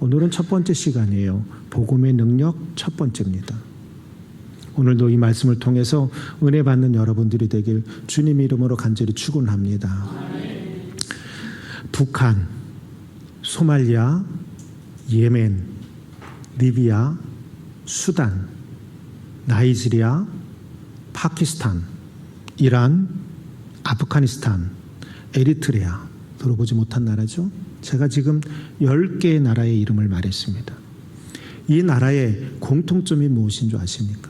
오늘은 첫 번째 시간이에요. 복음의 능력 첫 번째입니다. 오늘도 이 말씀을 통해서 은혜 받는 여러분들이 되길 주님 이름으로 간절히 축원합니다. 북한, 소말리아, 예멘, 리비아, 수단, 나이지리아, 파키스탄, 이란, 아프가니스탄, 에리트레아, 들어보지 못한 나라죠. 제가 지금 10개의 나라의 이름을 말했습니다. 이 나라의 공통점이 무엇인 줄 아십니까?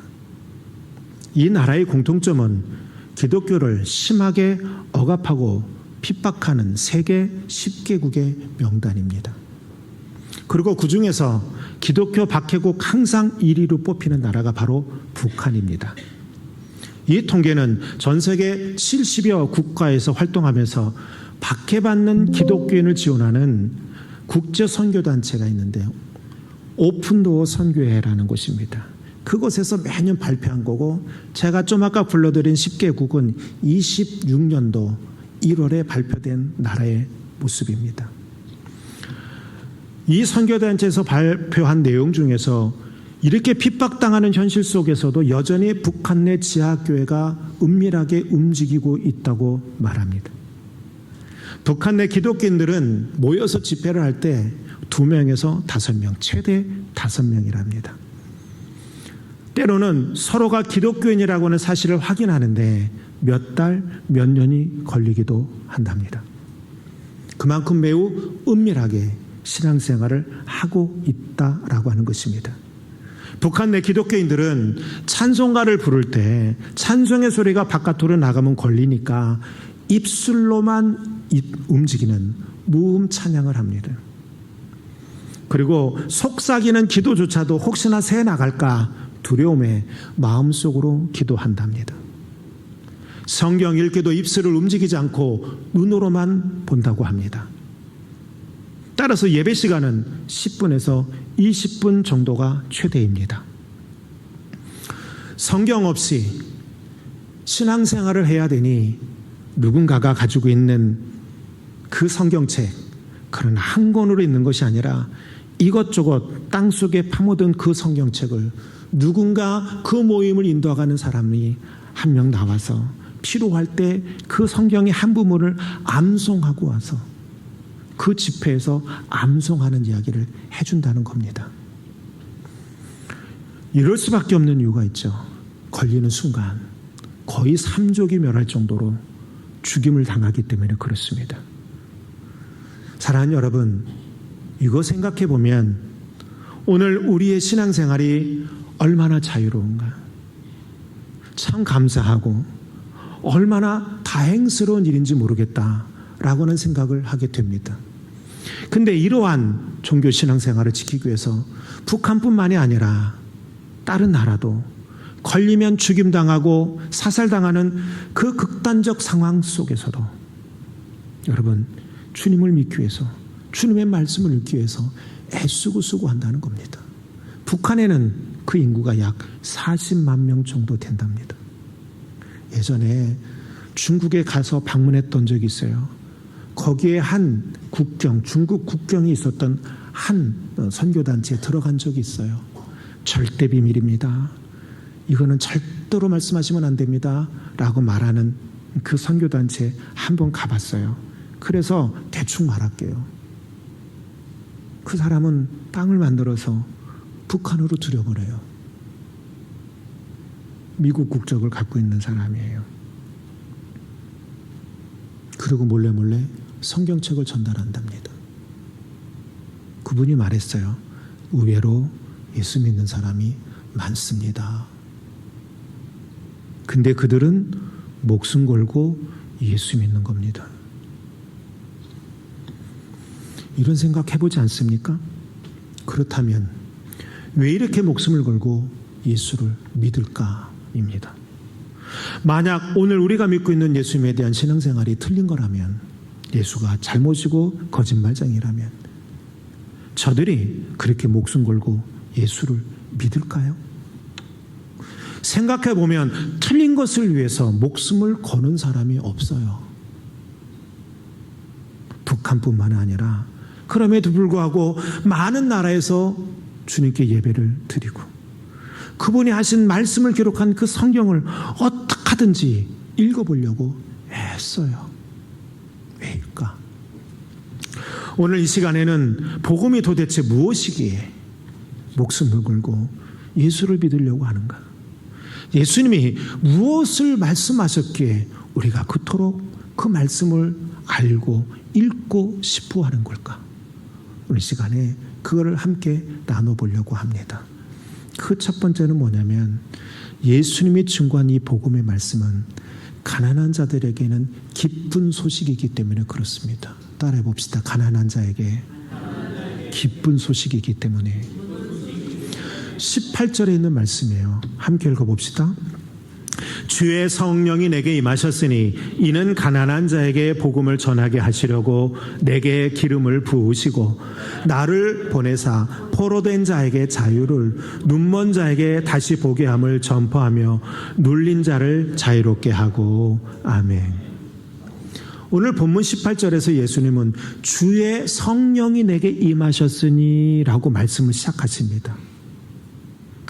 이 나라의 공통점은 기독교를 심하게 억압하고 핍박하는 세계 10개국의 명단입니다. 그리고 그 중에서 기독교 박해국 항상 1위로 뽑히는 나라가 바로 북한입니다. 이 통계는 전 세계 70여 국가에서 활동하면서 박해받는 기독교인을 지원하는 국제 선교단체가 있는데요. 오픈도어 선교회라는 곳입니다. 그곳에서 매년 발표한 거고, 제가 좀 아까 불러드린 10개국은 26년도 1월에 발표된 나라의 모습입니다. 이 선교단체에서 발표한 내용 중에서 이렇게 핍박당하는 현실 속에서도 여전히 북한 내 지하교회가 은밀하게 움직이고 있다고 말합니다. 북한 내 기독교인들은 모여서 집회를 할 때 2명에서 5명, 최대 5명이랍니다. 때로는 서로가 기독교인이라고 하는 사실을 확인하는데 몇 달, 몇 년이 걸리기도 한답니다. 그만큼 매우 은밀하게 신앙생활을 하고 있다라고 하는 것입니다. 북한 내 기독교인들은 찬송가를 부를 때 찬송의 소리가 바깥으로 나가면 걸리니까 입술로만 움직이는 무음 찬양을 합니다. 그리고 속삭이는 기도조차도 혹시나 새 나갈까 두려움에 마음속으로 기도한답니다. 성경 읽기도 입술을 움직이지 않고 눈으로만 본다고 합니다. 따라서 예배 시간은 10분에서 20분 정도가 최대입니다. 성경 없이 신앙생활을 해야 되니 누군가가 가지고 있는 그 성경책, 그런 한 권으로 있는 것이 아니라 이것저것 땅속에 파묻은 그 성경책을 누군가 그 모임을 인도하는 사람이 한 명 나와서 필요할 때 그 성경의 한 부분을 암송하고 와서 그 집회에서 암송하는 이야기를 해준다는 겁니다. 이럴 수밖에 없는 이유가 있죠. 걸리는 순간 거의 3족이 멸할 정도로 죽임을 당하기 때문에 그렇습니다. 사랑하는 여러분, 이거 생각해 보면 오늘 우리의 신앙생활이 얼마나 자유로운가, 참 감사하고 얼마나 다행스러운 일인지 모르겠다라고는 생각을 하게 됩니다. 근데 이러한 종교 신앙생활을 지키기 위해서 북한뿐만이 아니라 다른 나라도 걸리면 죽임당하고 사살당하는 그 극단적 상황 속에서도 여러분, 주님을 믿기 위해서, 주님의 말씀을 읽기 위해서 애쓰고 수고한다는 겁니다. 북한에는 그 인구가 약 40만 명 정도 된답니다. 예전에 중국에 가서 방문했던 적이 있어요. 거기에 한 국경, 중국 국경이 있었던 한 선교단체에 들어간 적이 있어요. 절대 비밀입니다. 이거는 절대로 말씀하시면 안 됩니다. 라고 말하는 그 선교단체에 한번 가봤어요. 그래서 대충 말할게요. 그 사람은 땅을 만들어서 북한으로 들여보내요. 미국 국적을 갖고 있는 사람이에요. 그리고 몰래 성경책을 전달한답니다. 그분이 말했어요. 의외로 예수 믿는 사람이 많습니다. 근데 그들은 목숨 걸고 예수 믿는 겁니다. 이런 생각 해보지 않습니까? 그렇다면 왜 이렇게 목숨을 걸고 예수를 믿을까입니다. 만약 오늘 우리가 믿고 있는 예수님에 대한 신앙생활이 틀린 거라면, 예수가 잘못이고 거짓말쟁이라면 저들이 그렇게 목숨 걸고 예수를 믿을까요? 생각해보면 틀린 것을 위해서 목숨을 거는 사람이 없어요. 북한뿐만 아니라 그럼에도 불구하고 많은 나라에서 주님께 예배를 드리고 그분이 하신 말씀을 기록한 그 성경을 어떻게 하든지 읽어보려고 애써요. 왜일까? 오늘 이 시간에는 복음이 도대체 무엇이기에 목숨을 걸고 예수를 믿으려고 하는가? 예수님이 무엇을 말씀하셨기에 우리가 그토록 그 말씀을 알고 읽고 싶어 하는 걸까? 오늘 시간에 그거를 함께 나눠보려고 합니다. 그 첫 번째는 뭐냐면 예수님이 증거한 이 복음의 말씀은 가난한 자들에게는 기쁜 소식이기 때문에 그렇습니다. 따라해 봅시다. 가난한 자에게 기쁜 소식이기 때문에. 18절에 있는 말씀이에요. 함께 읽어봅시다. 주의 성령이 내게 임하셨으니 이는 가난한 자에게 복음을 전하게 하시려고 내게 기름을 부으시고 나를 보내사 포로된 자에게 자유를 눈먼 자에게 다시 보게 함을 전파하며 눌린 자를 자유롭게 하고. 아멘. 오늘 본문 18절에서 예수님은 주의 성령이 내게 임하셨으니 라고 말씀을 시작하십니다.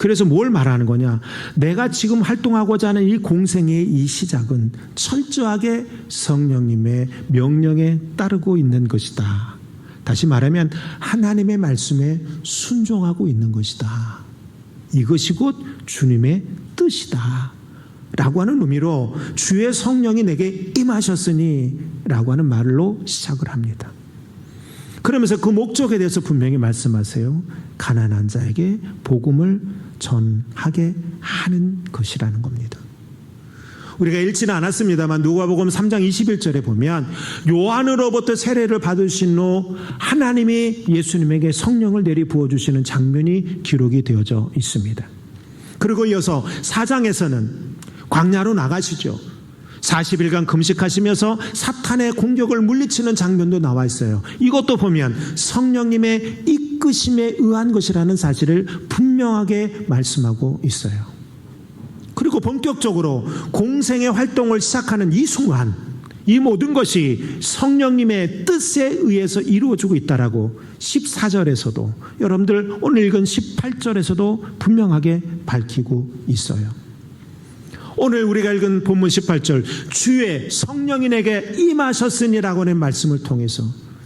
그래서 뭘 말하는 거냐? 내가 지금 활동하고자 하는 이 공생의 이 시작은 철저하게 성령님의 명령에 따르고 있는 것이다. 다시 말하면 하나님의 말씀에 순종하고 있는 것이다. 이것이 곧 주님의 뜻이다 라고 하는 의미로 주의 성령이 내게 임하셨으니 라고 하는 말로 시작을 합니다. 그러면서 그 목적에 대해서 분명히 말씀하세요. 가난한 자에게 복음을 전하게 하는 것이라는 겁니다. 우리가 읽지는 않았습니다만 누가복음 3장 21절에 보면 요한으로부터 세례를 받으신 후 하나님이 예수님에게 성령을 내리 부어주시는 장면이 기록이 되어져 있습니다. 그리고 이어서 4장에서는 광야로 나가시죠. 40일간 금식하시면서 사탄의 공격을 물리치는 장면도 나와 있어요. 이것도 보면 성령님의 이끄심에 의한 것이라는 사실을 분명하게 말씀하고 있어요. 그리고 본격적으로 공생의 활동을 시작하는 이 순간 이 모든 것이 성령님의 뜻에 의해서 이루어지고 있다라고 14절에서도 여러분들 오늘 읽은 18절에서도 분명하게 밝히고 있어요. 오늘 우리가 읽은 본문 18절 주의 성령이 내게 임하셨으니라고 하는 말씀을 통해서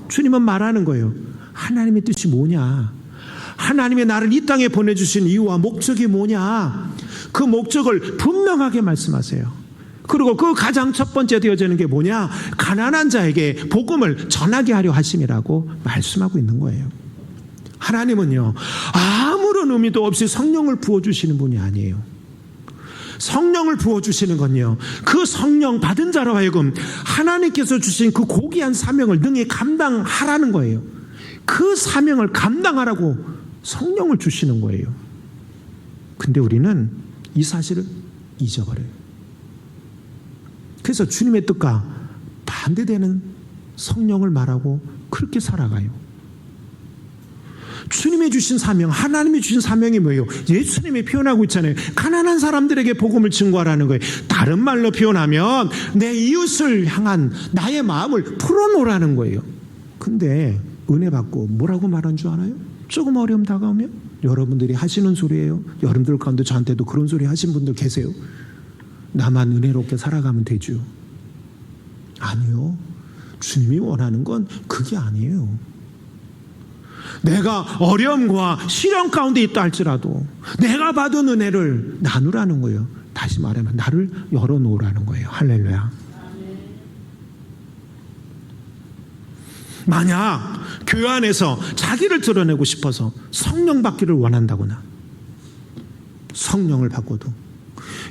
주님은 말하는 거예요. 하나님의 뜻이 뭐냐? 하나님이 나를 이 땅에 보내주신 이유와 목적이 뭐냐? 그 목적을 분명하게 말씀하세요. 그리고 그 가장 첫 번째 되어지는 게 뭐냐? 가난한 자에게 복음을 전하게 하려 하심이라고 말씀하고 있는 거예요. 하나님은요 아무런 의미도 없이 성령을 부어주시는 분이 아니에요. 성령을 부어주시는 건요 그 성령 받은 자로 하여금 하나님께서 주신 그 고귀한 사명을 능히 감당하라는 거예요. 그 사명을 감당하라고 성령을 주시는 거예요. 근데 우리는 이 사실을 잊어버려요. 그래서 주님의 뜻과 반대되는 성령을 말하고 그렇게 살아가요. 주님이 주신 사명, 하나님이 주신 사명이 뭐예요? 예수님이 표현하고 있잖아요. 가난한 사람들에게 복음을 증거하라는 거예요. 다른 말로 표현하면 내 이웃을 향한 나의 마음을 풀어놓으라는 거예요. 근데 은혜 받고 뭐라고 말한 줄 알아요? 조금 어려움 다가오면 여러분들이 하시는 소리예요. 여러분들 가운데 저한테도 그런 소리 하신 분들 계세요. 나만 은혜롭게 살아가면 되죠. 아니요. 주님이 원하는 건 그게 아니에요. 내가 어려움과 시련 가운데 있다 할지라도 내가 받은 은혜를 나누라는 거예요. 다시 말하면 나를 열어놓으라는 거예요. 할렐루야. 만약 교회 안에서 자기를 드러내고 싶어서 성령 받기를 원한다거나 성령을 받고도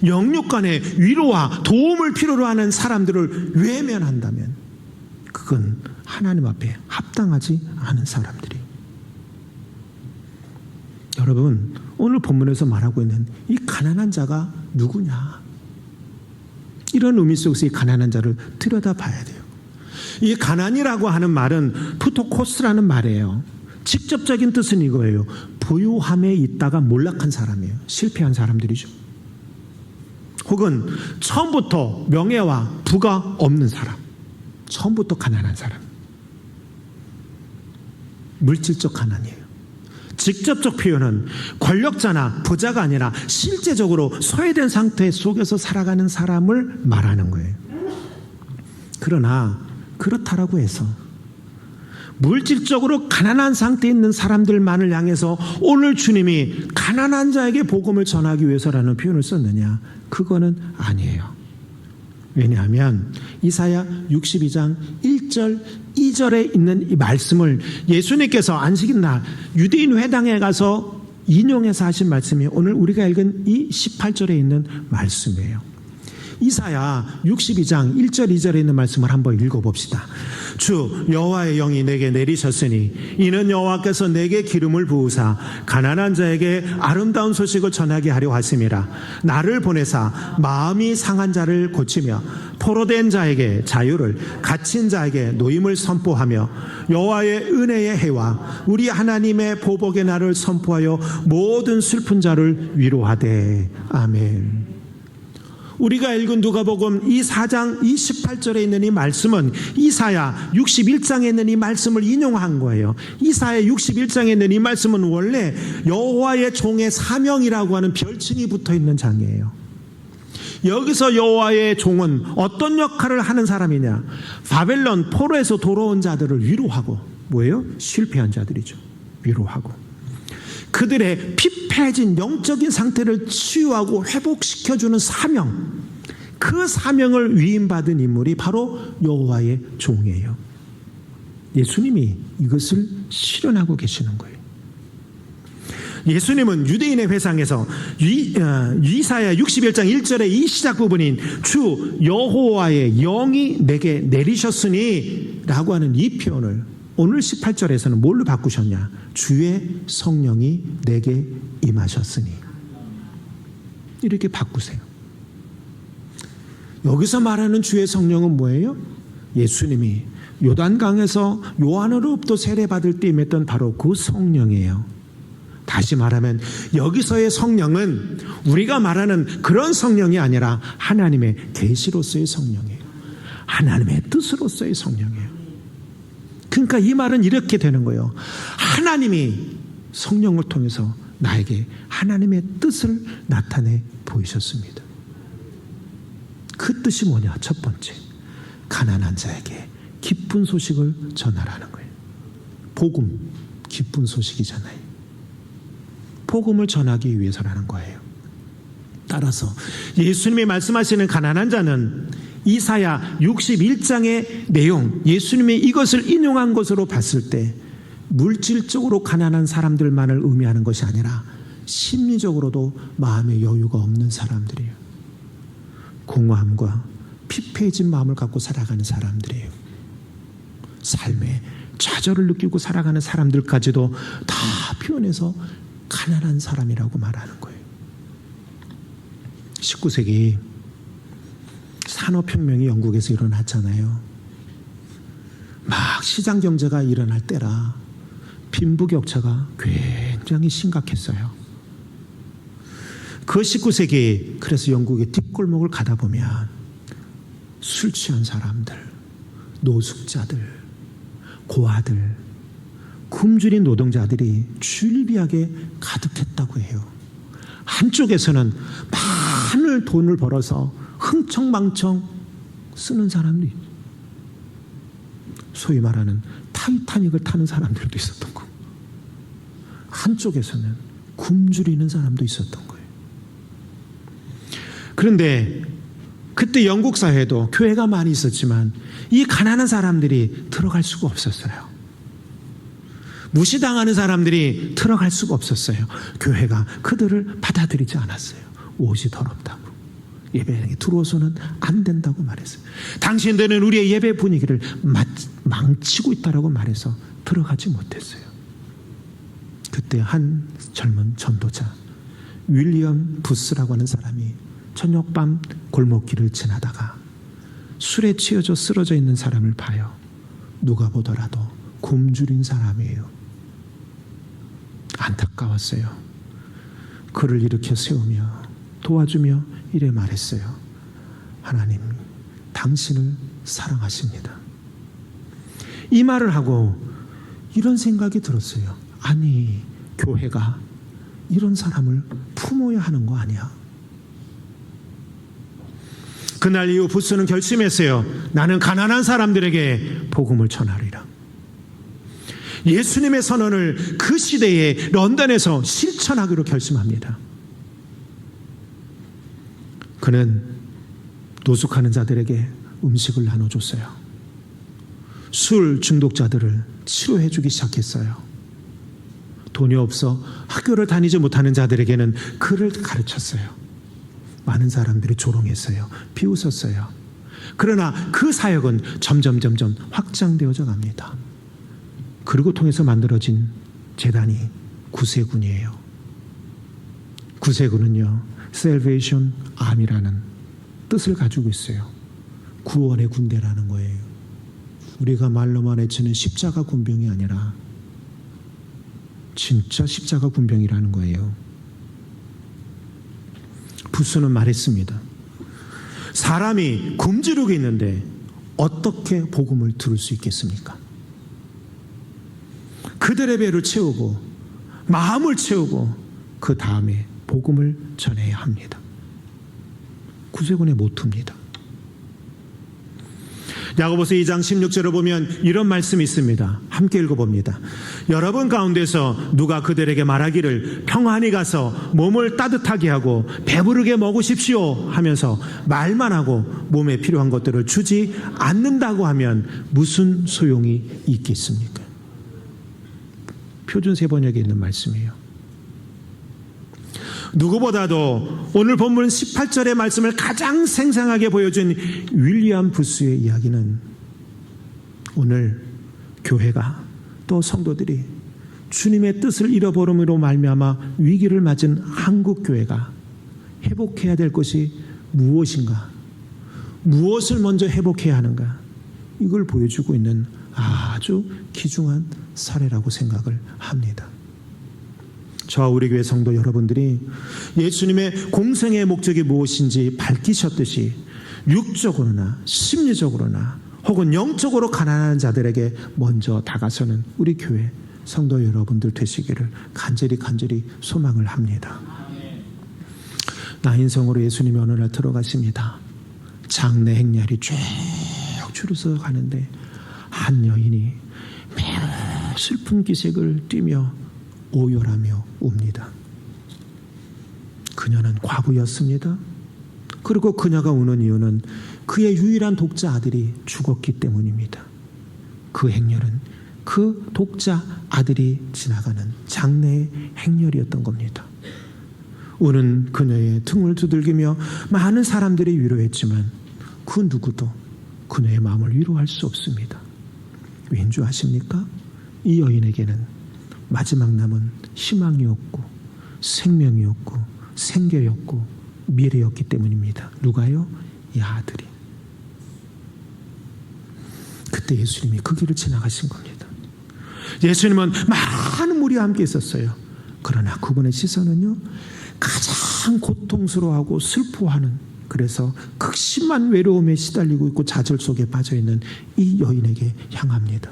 영육 간의 위로와 도움을 필요로 하는 사람들을 외면한다면 그건 하나님 앞에 합당하지 않은 사람들이. 여러분 오늘 본문에서 말하고 있는 이 가난한 자가 누구냐? 이런 의미 속에서 이 가난한 자를 들여다봐야 돼요. 이 가난이라고 하는 말은 푸토코스라는 말이에요. 직접적인 뜻은 이거예요. 부유함에 있다가 몰락한 사람이에요. 실패한 사람들이죠. 혹은 처음부터 명예와 부가 없는 사람, 처음부터 가난한 사람. 물질적 가난이에요. 직접적 표현은 권력자나 부자가 아니라 실제적으로 소외된 상태 속에서 살아가는 사람을 말하는 거예요. 그러나 그렇다라고 해서 물질적으로 가난한 상태에 있는 사람들만을 향해서 오늘 주님이 가난한 자에게 복음을 전하기 위해서라는 표현을 썼느냐? 그거는 아니에요. 왜냐하면 이사야 62장 1절 2절에 있는 이 말씀을 예수님께서 안식일날 유대인 회당에 가서 인용해서 하신 말씀이 오늘 우리가 읽은 이 18절에 있는 말씀이에요. 이사야 62장 1절 2절에 있는 말씀을 한번 읽어봅시다. 주 여호와의 영이 내게 내리셨으니 이는 여호와께서 내게 기름을 부으사 가난한 자에게 아름다운 소식을 전하게 하려 하심이라. 나를 보내사 마음이 상한 자를 고치며 포로된 자에게 자유를, 갇힌 자에게 노임을 선포하며 여호와의 은혜의 해와 우리 하나님의 보복의 날을 선포하여 모든 슬픈 자를 위로하되. 아멘. 우리가 읽은 누가복음 이 4장 28절에 있는 이 말씀은 이사야 61장에 있는 이 말씀을 인용한 거예요. 이사야 61장에 있는 이 말씀은 원래 여호와의 종의 사명이라고 하는 별칭이 붙어 있는 장이에요. 여기서 여호와의 종은 어떤 역할을 하는 사람이냐? 바벨론 포로에서 돌아온 자들을 위로하고, 뭐예요? 실패한 자들이죠. 위로하고 그들의 피폐해진 영적인 상태를 치유하고 회복시켜주는 사명, 그 사명을 위임받은 인물이 바로 여호와의 종이에요. 예수님이 이것을 실현하고 계시는 거예요. 예수님은 유대인의 회상에서 이사야 61장 1절의 이 시작 부분인 주 여호와의 영이 내게 내리셨으니 라고 하는 이 표현을 오늘 18절에서는 뭘로 바꾸셨냐? 주의 성령이 내게 임하셨으니. 이렇게 바꾸세요. 여기서 말하는 주의 성령은 뭐예요? 예수님이 요단강에서 요한으로부터 세례받을 때 임했던 바로 그 성령이에요. 다시 말하면 여기서의 성령은 우리가 말하는 그런 성령이 아니라 하나님의 계시로서의 성령이에요. 하나님의 뜻으로서의 성령이에요. 그러니까 이 말은 이렇게 되는 거예요. 하나님이 성령을 통해서 나에게 하나님의 뜻을 나타내 보이셨습니다. 그 뜻이 뭐냐? 첫 번째, 가난한 자에게 기쁜 소식을 전하라는 거예요. 복음, 기쁜 소식이잖아요. 복음을 전하기 위해서라는 거예요. 따라서 예수님이 말씀하시는 가난한 자는 이사야 61장의 내용, 예수님이 이것을 인용한 것으로 봤을 때 물질적으로 가난한 사람들만을 의미하는 것이 아니라 심리적으로도 마음의 여유가 없는 사람들이에요. 공허함과 피폐해진 마음을 갖고 살아가는 사람들이에요. 삶에 좌절을 느끼고 살아가는 사람들까지도 다 표현해서 가난한 사람이라고 말하는 거예요. 19세기 산업혁명이 영국에서 일어났잖아요. 막 시장 경제가 일어날 때라 빈부격차가 굉장히 심각했어요. 그 19세기 그래서 영국의 뒷골목을 가다 보면 술 취한 사람들, 노숙자들, 고아들, 굶주린 노동자들이 줄비하게 가득했다고 해요. 한쪽에서는 많은 돈을 벌어서 흥청망청 쓰는 사람들이, 소위 말하는 타이타닉을 타는 사람들도 있었던 거고, 한쪽에서는 굶주리는 사람도 있었던 거예요. 그런데 그때 영국 사회도 교회가 많이 있었지만 이 가난한 사람들이 들어갈 수가 없었어요. 무시당하는 사람들이 들어갈 수가 없었어요. 교회가 그들을 받아들이지 않았어요. 옷이 더럽다고, 예배에 들어와서는 안 된다고 말했어요. 당신들은 우리의 예배 분위기를 망치고 있다라고 말해서 들어가지 못했어요. 그때 한 젊은 전도자 윌리엄 부스라고 하는 사람이 저녁밤 골목길을 지나다가 술에 취해져 쓰러져 있는 사람을 봐요. 누가 보더라도 굶주린 사람이에요. 안타까웠어요. 그를 일으켜 세우며 도와주며 이래 말했어요. 하나님, 당신을 사랑하십니다. 이 말을 하고 이런 생각이 들었어요. 아니, 교회가 이런 사람을 품어야 하는 거 아니야? 그날 이후 부스는 결심했어요. 나는 가난한 사람들에게 복음을 전하리라. 예수님의 선언을 그 시대에 런던에서 실천하기로 결심합니다. 그는 노숙하는 자들에게 음식을 나눠줬어요. 술 중독자들을 치료해 주기 시작했어요. 돈이 없어 학교를 다니지 못하는 자들에게는 글을 가르쳤어요. 많은 사람들이 조롱했어요. 비웃었어요. 그러나 그 사역은 점점 확장되어져 갑니다. 그리고 통해서 만들어진 재단이 구세군이에요. 구세군은요, Salvation Army라는 뜻을 가지고 있어요. 구원의 군대라는 거예요. 우리가 말로만 외치는 십자가 군병이 아니라 진짜 십자가 군병이라는 거예요. 부스는 말했습니다. 사람이 굶주리고 있는데 어떻게 복음을 들을 수 있겠습니까? 그들의 배를 채우고 마음을 채우고 그 다음에 복음을 전해야 합니다. 구세군의 모토입니다. 야고보서 2장 16절을 보면 이런 말씀이 있습니다. 함께 읽어봅니다. 여러분 가운데서 누가 그들에게 말하기를 평안히 가서 몸을 따뜻하게 하고 배부르게 먹으십시오 하면서 말만 하고 몸에 필요한 것들을 주지 않는다고 하면 무슨 소용이 있겠습니까? 표준세 번역에 있는 말씀이에요. 누구보다도 오늘 본문 18절의 말씀을 가장 생생하게 보여준 윌리엄 부스의 이야기는 오늘 교회가 또 성도들이 주님의 뜻을 잃어버림으로 말미암아 위기를 맞은 한국 교회가 회복해야 될 것이 무엇인가, 무엇을 먼저 회복해야 하는가, 이걸 보여주고 있는 아주 귀중한 사례라고 생각을 합니다. 저와 우리 교회 성도 여러분들이 예수님의 공생의 목적이 무엇인지 밝히셨듯이 육적으로나 심리적으로나 혹은 영적으로 가난한 자들에게 먼저 다가서는 우리 교회 성도 여러분들 되시기를 간절히 소망을 합니다. 나인성으로 예수님이 어느 날 들어가십니다. 장례 행렬이 쭉 줄어서 가는데 한 여인이 매우 슬픈 기색을 띠며 오열하며 웁니다. 그녀는 과부였습니다. 그리고 그녀가 우는 이유는 그의 유일한 독자 아들이 죽었기 때문입니다. 그 행렬은 그 독자 아들이 지나가는 장례의 행렬이었던 겁니다. 우는 그녀의 등을 두들기며 많은 사람들이 위로했지만 그 누구도 그녀의 마음을 위로할 수 없습니다. 왠 줄 아십니까? 이 여인에게는 마지막 남은 희망이었고 생명이었고 생계였고 미래였기 때문입니다. 누가요? 이 아들이. 그때 예수님이 그 길을 지나가신 겁니다. 예수님은 많은 무리와 함께 있었어요. 그러나 그분의 시선은요, 가장 고통스러워하고 슬퍼하는, 그래서 극심한 외로움에 시달리고 있고 좌절 속에 빠져있는 이 여인에게 향합니다.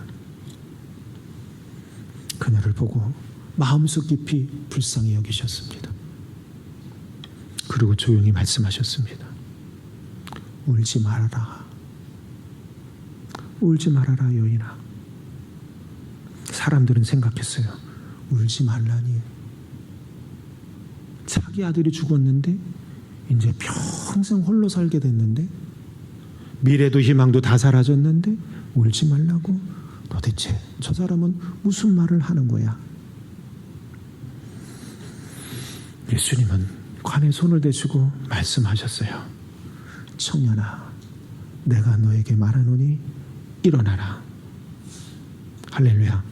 그녀를 보고 마음속 깊이 불쌍히 여기셨습니다. 그리고 조용히 말씀하셨습니다. 울지 말아라. 울지 말아라 여인아. 사람들은 생각했어요. 울지 말라니. 자기 아들이 죽었는데 이제 평생 홀로 살게 됐는데 미래도 희망도 다 사라졌는데 울지 말라고? 도대체 저 사람은 무슨 말을 하는 거야? 예수님은 관에 손을 대시고 말씀하셨어요. 청년아, 내가 너에게 말하노니 일어나라. 할렐루야.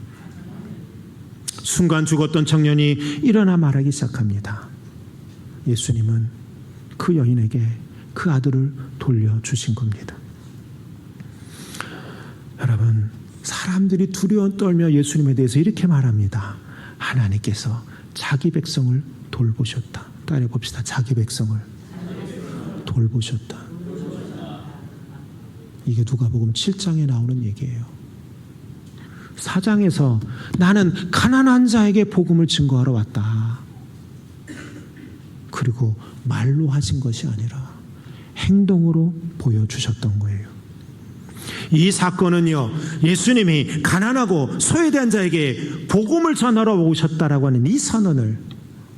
순간 죽었던 청년이 일어나 말하기 시작합니다. 예수님은 그 여인에게 그 아들을 돌려주신 겁니다. 여러분, 사람들이 두려워 떨며 예수님에 대해서 이렇게 말합니다. 하나님께서 자기 백성을 돌보셨다. 따라 봅시다. 자기 백성을 돌보셨다. 이게 누가복음 7장에 나오는 얘기예요. 4장에서 나는 가난한 자에게 복음을 증거하러 왔다. 그리고 말로 하신 것이 아니라 행동으로 보여주셨던 거예요. 이 사건은요, 예수님이 가난하고 소외된 자에게 복음을 전하러 오셨다라고 하는 이 선언을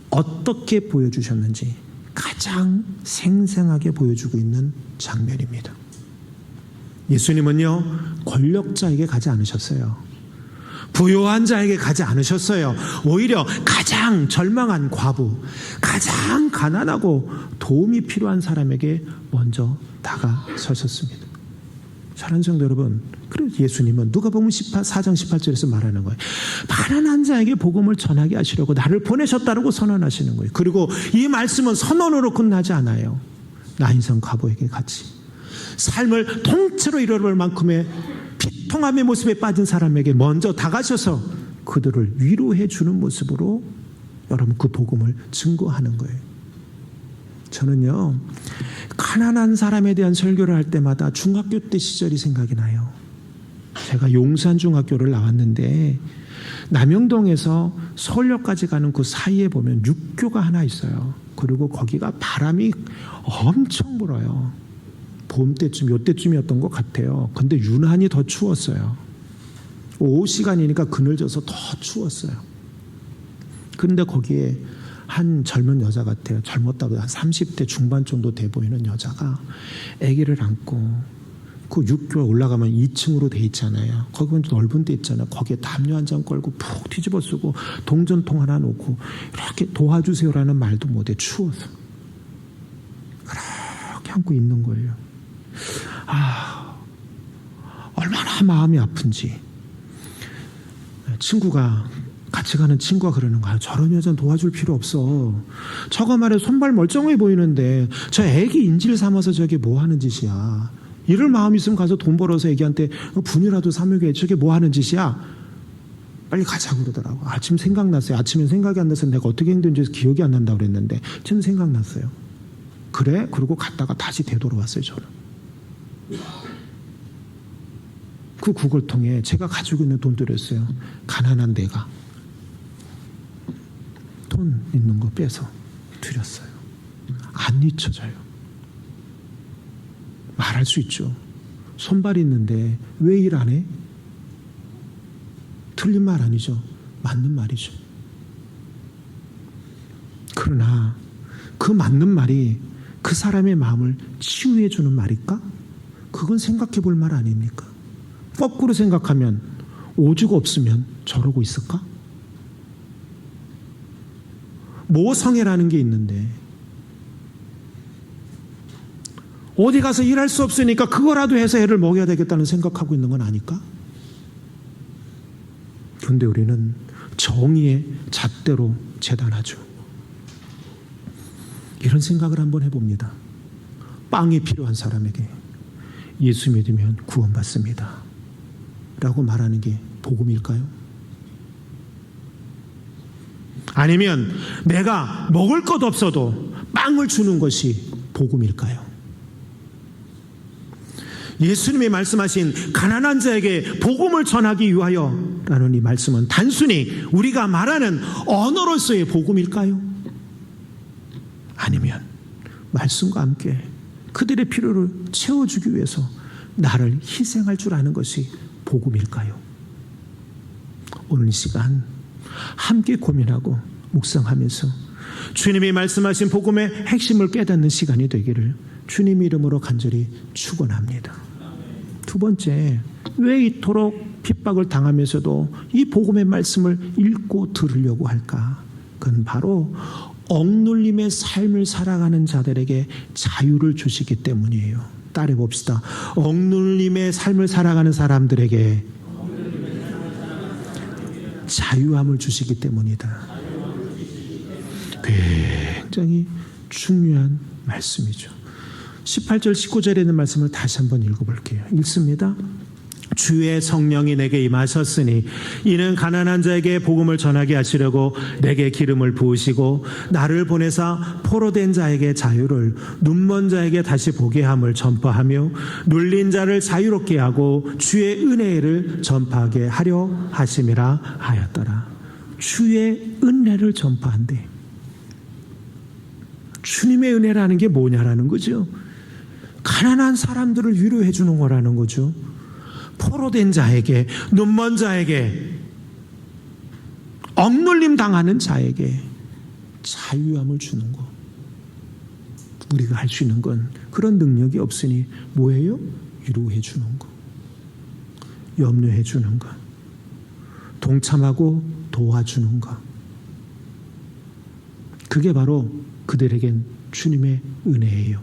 어떻게 보여주셨는지 가장 생생하게 보여주고 있는 장면입니다. 예수님은요, 권력자에게 가지 않으셨어요. 부요한 자에게 가지 않으셨어요. 오히려 가장 절망한 과부, 가장 가난하고 도움이 필요한 사람에게 먼저 다가서셨습니다. 사랑하는 성도 여러분, 그래서 예수님은 누가복음 4장 18절에서 말하는 거예요. 가난한 자에게 복음을 전하게 하시려고 나를 보내셨다고 선언하시는 거예요. 그리고 이 말씀은 선언으로 끝나지 않아요. 나인성 과부에게 같이 삶을 통째로 잃어버릴 만큼의 비통함의 모습에 빠진 사람에게 먼저 다가셔서 그들을 위로해 주는 모습으로 여러분 그 복음을 증거하는 거예요. 저는요, 가난한 사람에 대한 설교를 할 때마다 중학교 때 시절이 생각이 나요. 제가 용산중학교를 나왔는데 남영동에서 서울역까지 가는 그 사이에 보면 육교가 하나 있어요. 그리고 거기가 바람이 엄청 불어요. 봄 때쯤, 요때쯤이었던 것 같아요. 근데 유난히 더 추웠어요. 오후 시간이니까 그늘져서 더 추웠어요. 그런데 거기에 한 젊은 여자 같아요. 젊었다고 한 30대 중반 정도 돼 보이는 여자가 아기를 안고 그 육교 올라가면 2층으로 돼 있잖아요. 거기 보면 넓은 데 있잖아요. 거기에 담요 한 장 걸고 푹 뒤집어 쓰고 동전통 하나 놓고 이렇게 도와주세요라는 말도 못해. 추워서 그렇게 안고 있는 거예요. 얼마나 마음이 아픈지. 같이 가는 친구가 그러는 거야. 저런 여자는 도와줄 필요 없어. 저거 말해 손발 멀쩡해 보이는데 저 애기 인질 삼아서 저게 뭐 하는 짓이야. 이럴 마음 있으면 가서 돈 벌어서 애기한테 분이라도 사먹여. 저게 뭐 하는 짓이야. 빨리 가자고 그러더라고. 아침 생각났어요. 아침엔 생각이 안 나서 내가 어떻게 행동했는지 기억이 안 난다고 그랬는데 저는 생각났어요. 그래? 그러고 갔다가 다시 되돌아왔어요. 저는. 그 국을 통해 제가 가지고 있는 돈 드렸어요. 가난한 내가 돈 있는 거 빼서 드렸어요. 안 잊혀져요. 말할 수 있죠. 손발이 있는데 왜 일 안 해? 틀린 말 아니죠. 맞는 말이죠. 그러나 그 맞는 말이 그 사람의 마음을 치유해 주는 말일까? 그건 생각해 볼 말 아닙니까? 거꾸로 생각하면 오죽 없으면 저러고 있을까? 모성애라는 게 있는데 어디 가서 일할 수 없으니까 그거라도 해서 애를 먹여야 되겠다는 생각하고 있는 건 아닐까? 그런데 우리는 정의의 잣대로 재단하죠. 이런 생각을 한번 해봅니다. 빵이 필요한 사람에게 예수 믿으면 구원받습니다 라고 말하는 게 복음일까요? 아니면 내가 먹을 것 없어도 빵을 주는 것이 복음일까요? 예수님이 말씀하신 가난한 자에게 복음을 전하기 위하여 라는 이 말씀은 단순히 우리가 말하는 언어로서의 복음일까요? 아니면 말씀과 함께 그들의 필요를 채워주기 위해서 나를 희생할 줄 아는 것이 복음일까요? 오늘 이 시간 함께 고민하고 묵상하면서 주님이 말씀하신 복음의 핵심을 깨닫는 시간이 되기를 주님 이름으로 간절히 축원합니다. 두 번째, 왜 이토록 핍박을 당하면서도 이 복음의 말씀을 읽고 들으려고 할까? 그건 바로 억눌림의 삶을 살아가는 자들에게 자유를 주시기 때문이에요. 따라해 봅시다. 억눌림의 삶을 살아가는 사람들에게 자유함을 주시기 때문이다. 굉장히 중요한 말씀이죠. 18절 19절에 있는 말씀을 다시 한번 읽어볼게요. 읽습니다. 주의 성령이 내게 임하셨으니 이는 가난한 자에게 복음을 전하게 하시려고 내게 기름을 부으시고 나를 보내사 포로된 자에게 자유를, 눈먼 자에게 다시 보게 함을 전파하며 눌린 자를 자유롭게 하고 주의 은혜를 전파하게 하려 하심이라 하였더라. 주의 은혜를 전파한대. 주님의 은혜라는 게 뭐냐라는 거죠. 가난한 사람들을 위로해 주는 거라는 거죠. 포로된 자에게, 눈먼 자에게, 억눌림 당하는 자에게 자유함을 주는 것. 우리가 할 수 있는 건 그런 능력이 없으니 뭐예요? 위로해 주는 것, 염려해 주는 것, 동참하고 도와주는 것. 그게 바로 그들에겐 주님의 은혜예요.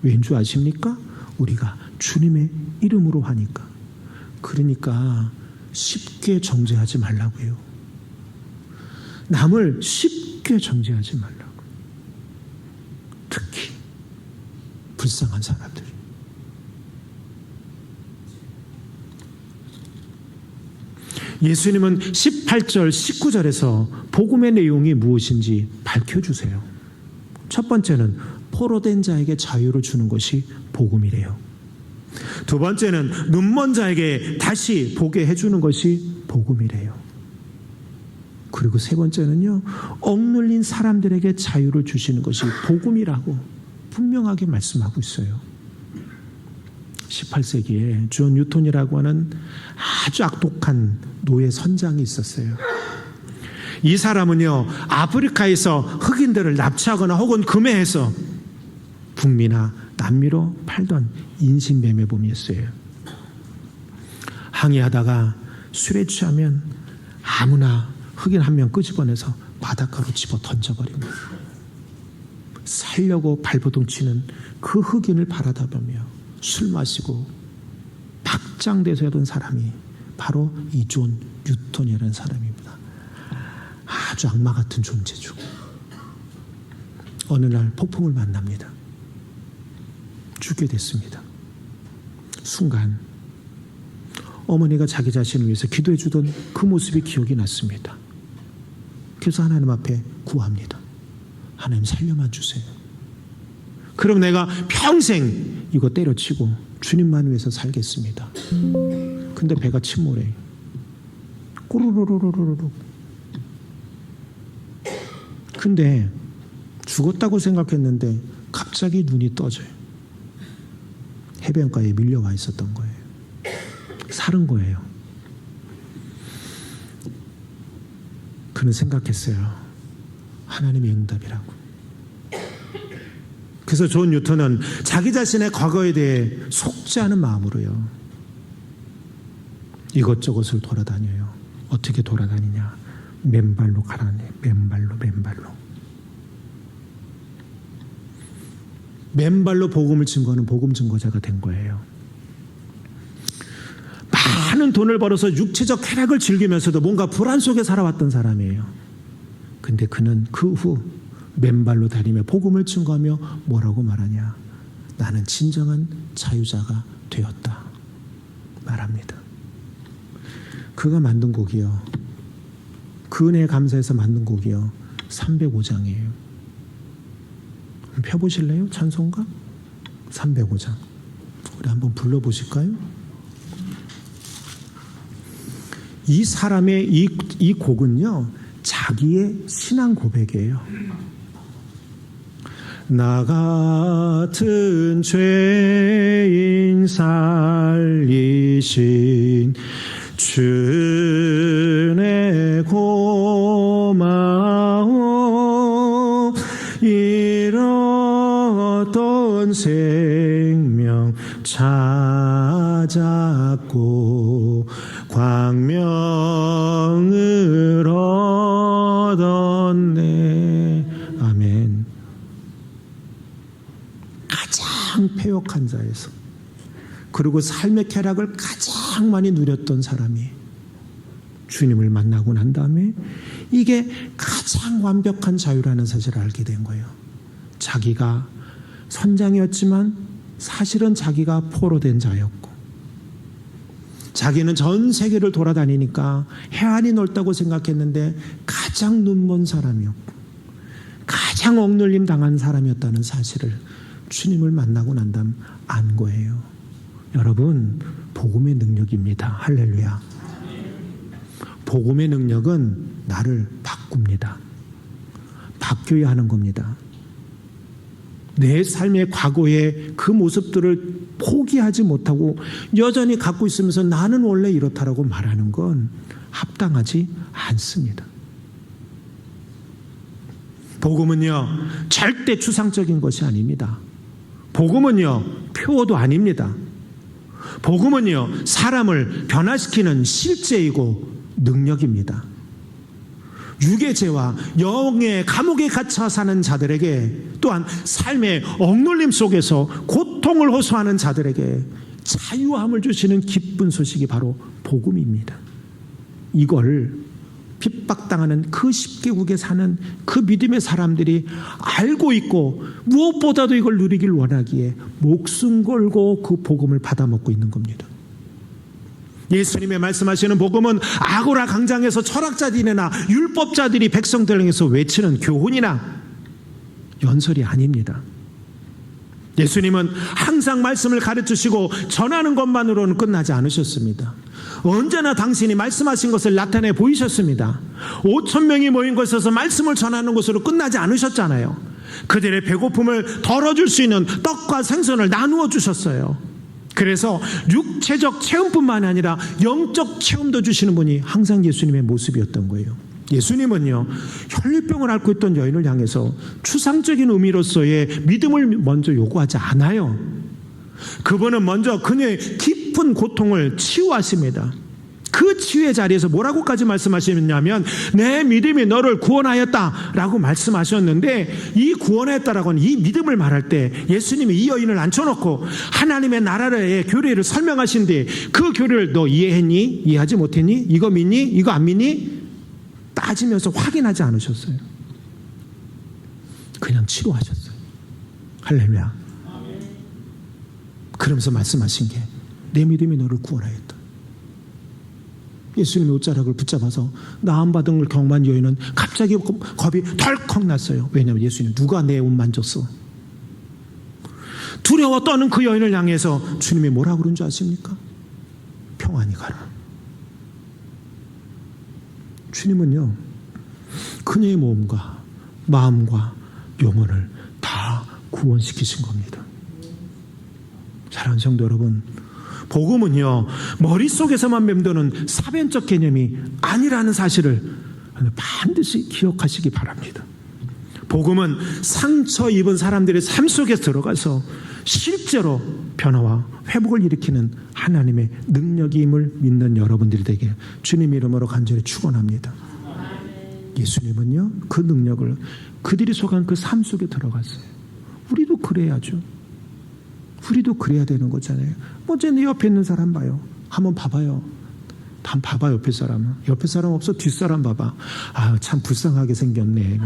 왠 줄 아십니까? 우리가 주님의 이름으로 하니까. 그러니까 쉽게 정죄하지 말라고요. 남을 쉽게 정죄하지 말라고. 특히 불쌍한 사람들. 예수님은 18절, 19절에서 복음의 내용이 무엇인지 밝혀주세요. 첫 번째는 포로된 자에게 자유를 주는 것이 복음이래요. 두 번째는 눈먼 자에게 다시 보게 해주는 것이 복음이래요. 그리고 세 번째는요, 억눌린 사람들에게 자유를 주시는 것이 복음이라고 분명하게 말씀하고 있어요. 18세기에 존 뉴턴이라고 하는 아주 악독한 노예 선장이 있었어요. 이 사람은요, 아프리카에서 흑인들을 납치하거나 혹은 금해해서 북미나 남미로 팔던 인신매매범이었어요. 항의하다가 술에 취하면 아무나 흑인 한 명 끄집어내서 바닷가로 집어 던져버립니다. 살려고 발버둥 치는 그 흑인을 바라다보며 술 마시고 박장대소 하던 사람이 바로 이 존 뉴턴이라는 사람입니다. 아주 악마 같은 존재죠. 어느 날 폭풍을 만납니다. 죽게 됐습니다. 순간 어머니가 자기 자신을 위해서 기도해 주던 그 모습이 기억이 났습니다. 그래서 하나님 앞에 구합니다. 하나님 살려만 주세요. 그럼 내가 평생 이거 때려치고 주님만 위해서 살겠습니다. 근데 배가 침몰해. 꼬르르르르르. 근데 죽었다고 생각했는데 갑자기 눈이 떠져요. 해변가에 밀려와 있었던 거예요. 살은 거예요. 그는 생각했어요. 하나님의 응답이라고. 그래서 존 뉴턴은 자기 자신의 과거에 대해 속지 않은 마음으로요, 이것저것을 돌아다녀요. 어떻게 돌아다니냐? 맨발로 가라니. 맨발로 복음을 증거하는 복음 증거자가 된 거예요. 많은 돈을 벌어서 육체적 쾌락을 즐기면서도 뭔가 불안 속에 살아왔던 사람이에요. 근데 그는 그 후 맨발로 다니며 복음을 증거하며 뭐라고 말하냐? 나는 진정한 자유자가 되었다 말합니다. 그가 만든 곡이요, 그 은혜에 감사해서 만든 곡이요, 305장이에요. 펴보실래요? 찬송가 305장. 우리 한번 불러보실까요? 이 사람의 이 곡은요, 자기의 신앙 고백이에요. 나 같은 죄인 살리신 주의 고마움, 잃었던 생명 찾았고 광명을 얻었네. 아멘. 가장 패역한 자에서, 그리고 삶의 쾌락을 가장 많이 누렸던 사람이 주님을 만나고 난 다음에 이게 가장 완벽한 자유라는 사실을 알게 된 거예요. 자기가 선장이었지만 사실은 자기가 포로된 자였고, 자기는 전 세계를 돌아다니니까 해안이 넓다고 생각했는데 가장 눈먼 사람이었고 가장 억눌림 당한 사람이었다는 사실을 주님을 만나고 난 다음 안 거예요. 여러분, 복음의 능력입니다. 할렐루야. 복음의 능력은 나를 바꿉니다. 바뀌어야 하는 겁니다. 내 삶의 과거의 그 모습들을 포기하지 못하고 여전히 갖고 있으면서 나는 원래 이렇다라고 말하는 건 합당하지 않습니다. 복음은요, 절대 추상적인 것이 아닙니다. 복음은요, 표어도 아닙니다. 복음은요, 사람을 변화시키는 실제이고 능력입니다. 육의 죄와 영의 감옥에 갇혀 사는 자들에게, 또한 삶의 억눌림 속에서 고통을 호소하는 자들에게 자유함을 주시는 기쁜 소식이 바로 복음입니다. 이걸 핍박당하는 그 10개국에 사는 그 믿음의 사람들이 알고 있고 무엇보다도 이걸 누리길 원하기에 목숨 걸고 그 복음을 받아먹고 있는 겁니다. 예수님의 말씀하시는 복음은 아고라 광장에서 철학자들이나 율법자들이 백성들 향해서 외치는 교훈이나 연설이 아닙니다. 예수님은 항상 말씀을 가르치시고 전하는 것만으로는 끝나지 않으셨습니다. 언제나 당신이 말씀하신 것을 나타내 보이셨습니다. 5,000명이 모인 곳에서 말씀을 전하는 것으로 끝나지 않으셨잖아요. 그들의 배고픔을 덜어줄 수 있는 떡과 생선을 나누어 주셨어요. 그래서 육체적 체험뿐만 아니라 영적 체험도 주시는 분이 항상 예수님의 모습이었던 거예요. 예수님은요, 혈류병을 앓고 있던 여인을 향해서 추상적인 의미로서의 믿음을 먼저 요구하지 않아요. 그분은 먼저 그녀의 깊은 고통을 치유하십니다. 그 치유의 자리에서 뭐라고까지 말씀하시냐면 내 믿음이 너를 구원하였다라고 말씀하셨는데, 이 구원하였다라고는 이 믿음을 말할 때 예수님이 이 여인을 앉혀놓고 하나님의 나라의 교리를 설명하신 뒤 그 교리를 너 이해했니? 이해하지 못했니? 이거 믿니? 이거 안 믿니? 따지면서 확인하지 않으셨어요. 그냥 치료하셨어요. 할렐루야. 그러면서 말씀하신 게 내 믿음이 너를 구원하였다. 예수님의 옷자락을 붙잡아서 나음받은 걸 경험한 여인은 갑자기 겁이 덜컥 났어요. 왜냐하면 예수님, 누가 내 옷 만졌어? 두려워 떠는 그 여인을 향해서 주님이 뭐라고 그런 줄 아십니까? 평안히 가라. 주님은요, 그녀의 몸과 마음과 영혼을 다 구원시키신 겁니다. 사랑하는 성도 여러분, 복음은요, 머릿속에서만 맴도는 사변적 개념이 아니라는 사실을 반드시 기억하시기 바랍니다. 복음은 상처 입은 사람들의 삶 속에 들어가서 실제로 변화와 회복을 일으키는 하나님의 능력임을 믿는 여러분들이 되길 주님 이름으로 간절히 축원합니다. 예수님은요, 그 능력을 그들이 속한 그 삶 속에 들어갔어요. 우리도 그래야죠. 우리도 그래야 되는 거잖아요. 먼저 내 옆에 있는 사람 봐요. 한번 봐봐요. 한번 봐봐, 옆에 사람은. 옆에 사람 없어? 뒷사람 봐봐. 아, 참 불쌍하게 생겼네.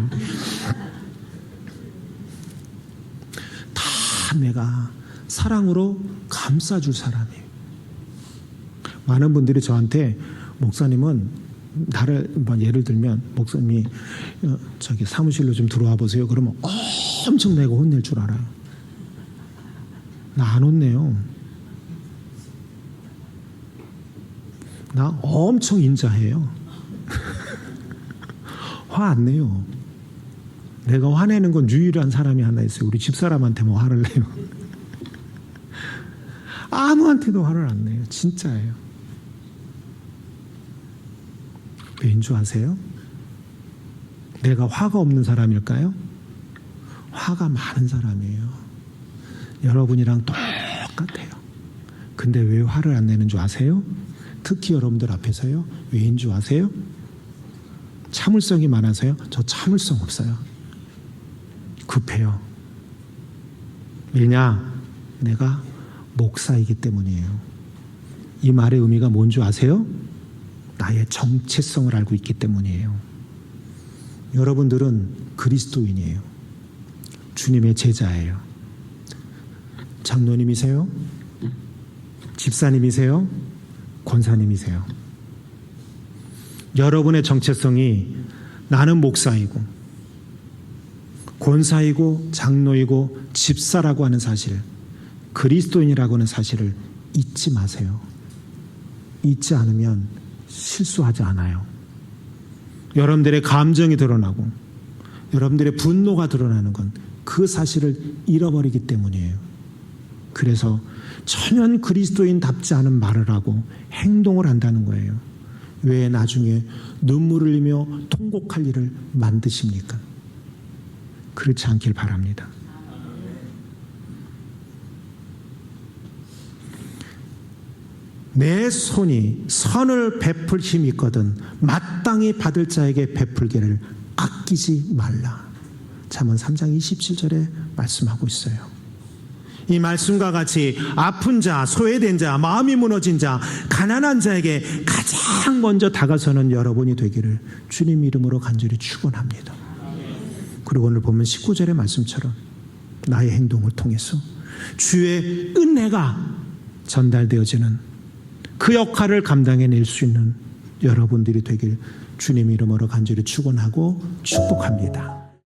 다 내가 사랑으로 감싸줄 사람이에요. 많은 분들이 저한테, 목사님은 나를, 예를 들면 목사님이 저기 사무실로 좀 들어와 보세요. 그러면 엄청 내가 혼낼 줄 알아요. 나 안 혼내요. 나 엄청 인자해요. 화 안 내요. 내가 화내는 건 유일한 사람이 하나 있어요. 우리 집사람한테 뭐 화를 내요. 아무한테도 화를 안 내요. 진짜예요. 왜인 줄 아세요? 내가 화가 없는 사람일까요? 화가 많은 사람이에요. 여러분이랑 똑같아요. 근데 왜 화를 안 내는 줄 아세요? 특히 여러분들 앞에서요. 왜인 줄 아세요? 참을성이 많아서요? 저 참을성 없어요. 급해요. 왜냐? 내가 목사이기 때문이에요. 이 말의 의미가 뭔 줄 아세요? 나의 정체성을 알고 있기 때문이에요. 여러분들은 그리스도인이에요. 주님의 제자예요. 장로님이세요? 집사님이세요? 권사님이세요. 여러분의 정체성이 나는 목사이고 권사이고 장로이고 집사라고 하는 사실, 그리스도인이라고 하는 사실을 잊지 마세요. 잊지 않으면 실수하지 않아요. 여러분들의 감정이 드러나고 여러분들의 분노가 드러나는 건 그 사실을 잃어버리기 때문이에요. 그래서 전혀 그리스도인답지 않은 말을 하고 행동을 한다는 거예요. 왜 나중에 눈물을 흘리며 통곡할 일을 만드십니까? 그렇지 않길 바랍니다. 내 손이 선을 베풀 힘이 있거든 마땅히 받을 자에게 베풀기를 아끼지 말라. 잠언 3장 27절에 말씀하고 있어요. 이 말씀과 같이 아픈 자, 소외된 자, 마음이 무너진 자, 가난한 자에게 가장 먼저 다가서는 여러분이 되기를 주님 이름으로 간절히 축원합니다. 그리고 오늘 보면 19절의 말씀처럼 나의 행동을 통해서 주의 은혜가 전달되어지는 그 역할을 감당해낼 수 있는 여러분들이 되길 주님 이름으로 간절히 축원하고 축복합니다.